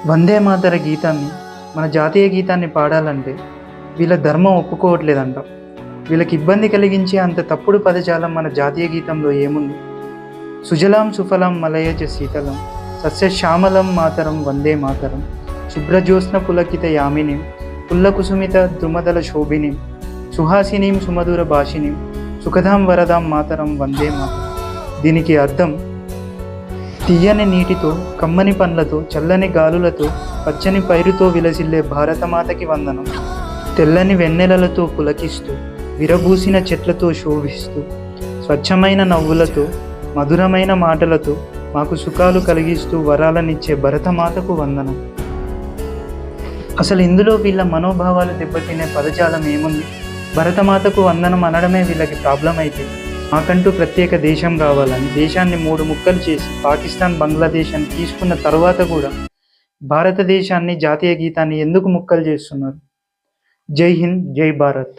వందే మాతర గీతాన్ని, మన జాతీయ గీతాన్ని పాడాలంటే వీళ్ళ ధర్మం ఒప్పుకోవట్లేదంట. వీళ్ళకి ఇబ్బంది కలిగించే అంత తప్పుడు పదజాలం మన జాతీయ గీతంలో ఏముంది? సుజలాం సుఫలం మలయజ శీతలం సస్యశ్యామలం మాతరం వందే మాతరం శుభ్రజ్యోత్స్న పులకిత యామినిం పుల్లకుసుమిత ద్రుమదల శోభినిం సుహాసినీం సుమధుర భాషినిం సుఖదాం వరదాం మాతరం వందే మాతరం. దీనికి అర్థం, తీయని నీటితో, కమ్మని పండ్లతో, చల్లని గాలులతో, పచ్చని పైరుతో విలసిల్లే భారతమాతకి వందనం. తెల్లని వెన్నెలలతో పులకిస్తూ, విరబూసిన చెట్లతో శోభిస్తూ, స్వచ్ఛమైన నవ్వులతో, మధురమైన మాటలతో మాకు సుఖాలు కలిగిస్తూ వరాలనిచ్చే భరతమాతకు వందనం. అసలు ఇందులో వీళ్ళ మనోభావాలు దెబ్బతినే పదజాలం ఏముంది? భరతమాతకు వందనం అనడమే వీళ్ళకి ప్రాబ్లం అయితే, మాకంటూ ప్రత్యేక దేశం కావాలని దేశాన్ని 3 ముక్కలు చేసి పాకిస్తాన్, బంగ్లాదేశ్ అని తీసుకున్న తర్వాత కూడా భారతదేశాన్ని, జాతీయ గీతాన్ని ఎందుకు ముక్కలు చేస్తున్నారు? జై హింద్, జై భారత్.